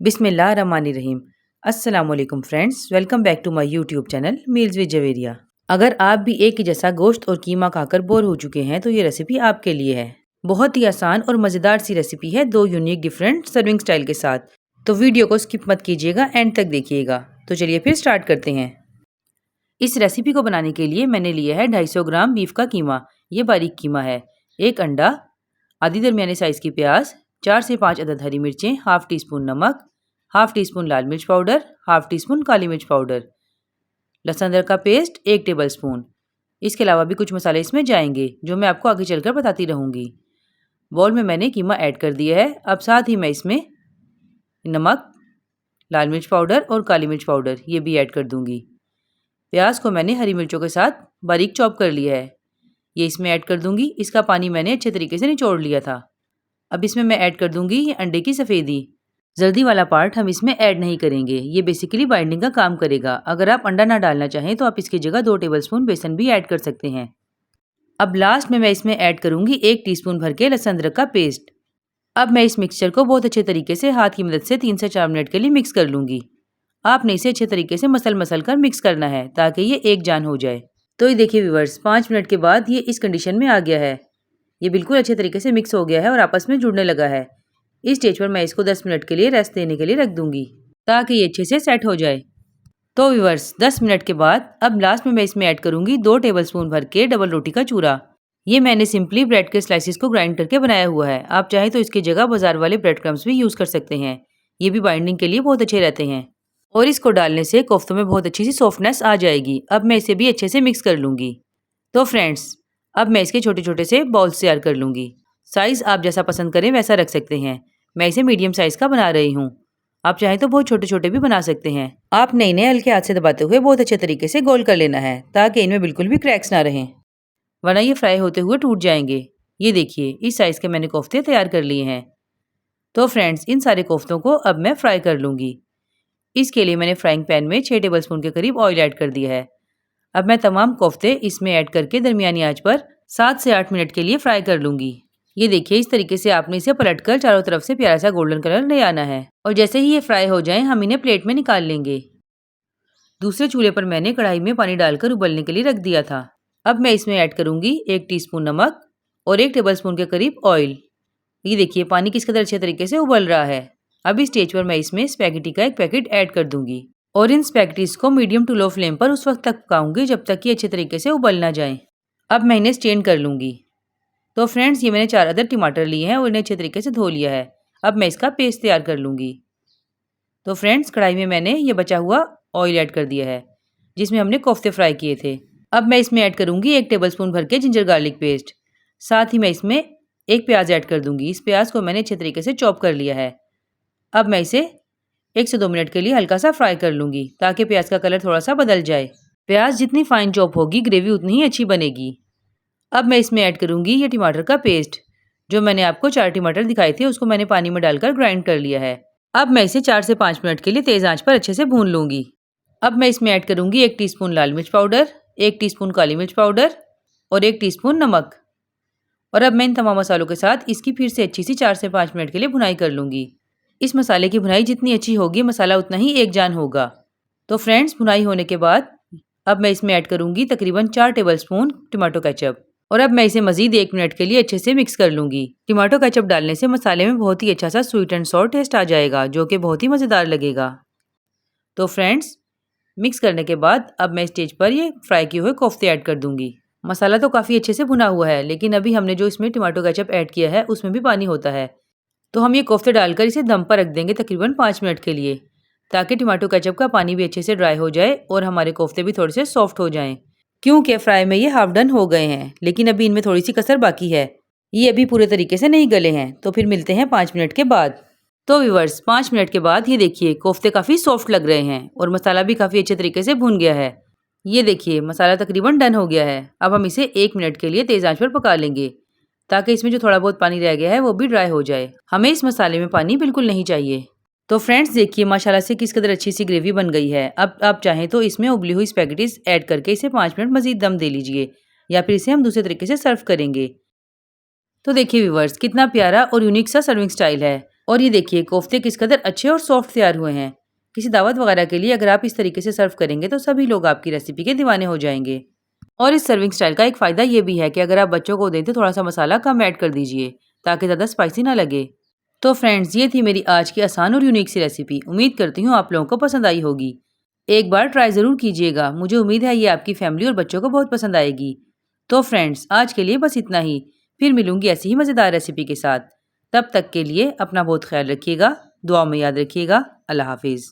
बिस्मिल्लाहिर्रहमानिर्रहीम। अस्सलामुअलैकुम friends, welcome back to my YouTube channel meals with Javeria. अगर आप भी एक ही जैसा गोश्त और कीमा खाकर बोर हो चुके हैं तो ये रेसिपी आपके लिए है। बहुत ही आसान और मज़ेदार सी रेसिपी है, दो यूनिक डिफरेंट सर्विंग स्टाइल के साथ। तो वीडियो को स्किप मत कीजिएगा, एंड तक देखिएगा। तो चलिए फिर स्टार्ट करते हैं। इस रेसिपी को बनाने के लिए मैंने लिया है 250 ग्राम बीफ का कीमा। ये बारीक कीमा है। एक अंडा, आधी दरमियाने साइज़ की प्याज, 4 से 5 अदद हरी मिर्चें, हाफ टी स्पून नमक, हाफ टी स्पून लाल मिर्च पाउडर, हाफ टी स्पून काली मिर्च पाउडर, लहसुन अदरक का पेस्ट 1 टेबल स्पून। इसके अलावा भी कुछ मसाले इसमें जाएंगे जो मैं आपको आगे चलकर बताती रहूँगी। बॉल में मैंने कीमा ऐड कर दिया है। अब साथ ही मैं इसमें नमक, लाल मिर्च पाउडर और काली मिर्च पाउडर ये भी ऐड कर दूँगी। प्याज को मैंने हरी मिर्चों के साथ बारीक चॉप कर लिया है, ये इसमें ऐड कर दूँगी। इसका पानी मैंने अच्छे तरीके से निचोड़ लिया था। अब इसमें मैं ऐड कर दूँगी ये अंडे की सफ़ेदी। जल्दी वाला पार्ट हम इसमें ऐड नहीं करेंगे, ये बेसिकली बाइंडिंग का काम करेगा। अगर आप अंडा ना डालना चाहें तो आप इसकी जगह 2 टेबलस्पून बेसन भी ऐड कर सकते हैं। अब लास्ट में मैं इसमें ऐड करूँगी 1 टीस्पून भर के लहसुन अदरक का पेस्ट। अब मैं इस मिक्सचर को बहुत अच्छे तरीके से हाथ की मदद से 3 से 4 मिनट के लिए मिक्स कर लूँगी। आपने इसे अच्छे तरीके से मसल कर मिक्स करना है ताकि ये एक जान हो जाए। तो ये देखिए व्यूअर्स, 5 मिनट के बाद ये इस कंडीशन में आ गया है। ये बिल्कुल अच्छे तरीके से मिक्स हो गया है और आपस में जुड़ने लगा है। इस स्टेज पर मैं इसको 10 मिनट के लिए रेस्ट देने के लिए रख दूंगी ताकि ये अच्छे से सेट हो जाए। तो व्यूअर्स, 10 मिनट के बाद अब लास्ट में मैं इसमें ऐड करूंगी 2 टेबलस्पून भर के डबल रोटी का चूरा। ये मैंने सिंपली ब्रेड के स्लाइसिस को ग्राइंड करके बनाया हुआ है। आप चाहें तो इसकी जगह बाजार वाले ब्रेड क्रम्स भी यूज़ कर सकते हैं। ये भी बाइंडिंग के लिए बहुत अच्छे रहते हैं और इसको डालने से कोफ्तों में बहुत अच्छी सी सॉफ्टनेस आ जाएगी। अब मैं इसे भी अच्छे से मिक्स कर लूँगी। तो फ्रेंड्स, अब मैं इसके छोटे छोटे से बॉल्स तैयार कर लूँगी। साइज़ आप जैसा पसंद करें वैसा रख सकते हैं। मैं इसे मीडियम साइज़ का बना रही हूँ। आप चाहें तो बहुत छोटे छोटे भी बना सकते हैं। आपने इन्हें हल्के हाथ से दबाते हुए बहुत अच्छे तरीके से गोल कर लेना है ताकि इनमें बिल्कुल भी क्रैक्स ना रहें, वरना ये फ्राई होते हुए टूट जाएंगे। ये देखिए, इस साइज़ के मैंने कोफ्ते तैयार कर लिए हैं। तो फ्रेंड्स, इन सारे कोफ्तों को अब मैं फ्राई कर लूँगी। इसके लिए मैंने फ्राइंग पैन में 6 टेबलस्पून के करीब ऑयल ऐड कर दिया है। अब मैं तमाम कोफ्ते इसमें ऐड करके दरमियानी आंच पर 7 से 8 मिनट के लिए फ्राई कर लूँगी। ये देखिए, इस तरीके से आपने इसे पलटकर चारों तरफ से प्यारा सा गोल्डन कलर ले आना है और जैसे ही ये फ्राई हो जाएं हम इन्हें प्लेट में निकाल लेंगे। दूसरे चूल्हे पर मैंने कढ़ाई में पानी डालकर उबलने के लिए रख दिया था। अब मैं इसमें ऐड करूँगी 1 टीस्पून नमक और 1 टेबलस्पून के करीब ऑयल। ये देखिए, पानी किस कदर अच्छे तरीके से उबल रहा है। अब इस स्टेज पर मैं इसमें स्पैगेटी का एक पैकेट ऐड कर दूंगी और इन स्पैगेटीज को मीडियम टू लो फ्लेम पर उस वक्त तक पकाऊंगी जब तक कि अच्छे तरीके से उबल ना जाएं। अब मैं इन्हें स्टेन कर लूँगी। तो फ्रेंड्स, ये मैंने 4 अदद टमाटर लिए हैं और इन्हें अच्छे तरीके से धो लिया है। अब मैं इसका पेस्ट तैयार कर लूँगी। तो फ्रेंड्स, कढ़ाई में मैंने ये बचा हुआ ऑयल ऐड कर दिया है जिसमें हमने कोफ्ते फ्राई किए थे। अब मैं इसमें ऐड करूँगी 1 टेबलस्पून भर के जिंजर गार्लिक पेस्ट। साथ ही मैं इसमें एक प्याज ऐड कर दूँगी। इस प्याज को मैंने अच्छे तरीके से चॉप कर लिया है। अब मैं इसे 1 से 2 मिनट के लिए हल्का सा फ्राई कर लूँगी ताकि प्याज का कलर थोड़ा सा बदल जाए। प्याज जितनी फाइन चॉप होगी ग्रेवी उतनी ही अच्छी बनेगी। अब मैं इसमें ऐड करूँगी ये टमाटर का पेस्ट। जो मैंने आपको 4 टमाटर दिखाए थे उसको मैंने पानी में डालकर ग्राइंड कर लिया है। अब मैं इसे 4 से 5 मिनट के लिए तेज़ आंच पर अच्छे से भून लूँगी। अब मैं इसमें ऐड करूँगी 1 टीस्पून लाल मिर्च पाउडर, 1 टीस्पून काली मिर्च पाउडर और 1 टीस्पून नमक। और अब मैं इन तमाम मसालों के साथ इसकी फिर से अच्छी सी 4 से 5 मिनट के लिए भुनाई कर लूँगी। इस मसाले की भुनाई जितनी अच्छी होगी मसाला उतना ही एक जान होगा। तो फ्रेंड्स, भुनाई होने के बाद अब मैं इसमें ऐड करूँगी तकरीबन 4 टेबलस्पून टमाटो केचप और अब मैं इसे मज़ीद 1 मिनट के लिए अच्छे से मिक्स कर लूँगी। टमाटो केचप डालने से मसाले में बहुत ही अच्छा सा स्वीट एंड सॉर टेस्ट आ जाएगा जो कि बहुत ही मज़ेदार लगेगा। तो फ्रेंड्स, मिक्स करने के बाद अब मैं स्टेज पर ये फ्राई किए हुए कोफ्ते ऐड कर दूँगी। मसाला तो काफ़ी अच्छे से भुना हुआ है लेकिन अभी हमने जो इसमें टमाटो केचप ऐड किया है उसमें भी पानी होता है। तो हम ये कोफ्ते डालकर इसे दम पर रख देंगे तकरीबन 5 मिनट के लिए ताकि टमाटो केचप का पानी भी अच्छे से ड्राई हो जाए और हमारे कोफ्ते भी थोड़े से सॉफ्ट हो जाएं। क्योंकि फ्राई में ये हाफ डन हो गए हैं लेकिन अभी इनमें थोड़ी सी कसर बाकी है, ये अभी पूरे तरीके से नहीं गले हैं। तो फिर मिलते हैं 5 मिनट के बाद। तो व्यूअर्स, 5 मिनट के बाद ये देखिए कोफ्ते काफ़ी सॉफ्ट लग रहे हैं और मसाला भी काफ़ी अच्छे तरीके से भुन गया है। ये देखिए, मसाला तकरीबन डन हो गया है। अब हम इसे 1 मिनट के लिए तेज़ आंच पर पका लेंगे ताकि इसमें जो थोड़ा बहुत पानी रह गया है वो भी ड्राई हो जाए। हमें इस मसाले में पानी बिल्कुल नहीं चाहिए। तो फ्रेंड्स, देखिए माशाल्लाह से किस कदर अच्छी सी ग्रेवी बन गई है। अब आप चाहें तो इसमें उबली हुई स्पैगेटीज ऐड करके इसे 5 मिनट मज़ीद दम दे लीजिए या फिर इसे हम दूसरे तरीके से सर्व करेंगे। तो देखिए व्यूअर्स, कितना प्यारा और यूनिक सा सर्विंग स्टाइल है। और ये देखिए कोफ्ते किस कदर अच्छे और सॉफ्ट तैयार हुए हैं। किसी दावत वगैरह के लिए अगर आप इस तरीके से सर्व करेंगे तो सभी लोग आपकी रेसिपी के दीवाने हो जाएंगे। और इस सर्विंग स्टाइल का एक फ़ायदा ये भी है कि अगर आप बच्चों को दें तो थोड़ा सा मसाला कम ऐड कर दीजिए ताकि ज़्यादा स्पाइसी ना लगे। तो फ्रेंड्स, ये थी मेरी आज की आसान और यूनिक सी रेसिपी। उम्मीद करती हूँ आप लोगों को पसंद आई होगी। एक बार ट्राई ज़रूर कीजिएगा, मुझे उम्मीद है ये आपकी फैमिली और बच्चों को बहुत पसंद आएगी। तो फ्रेंड्स, आज के लिए बस इतना ही। फिर मिलूंगी ऐसी ही मज़ेदार रेसिपी के साथ। तब तक के लिए अपना बहुत ख्याल रखिएगा, दुआ में याद रखिएगा। अल्लाह हाफिज़।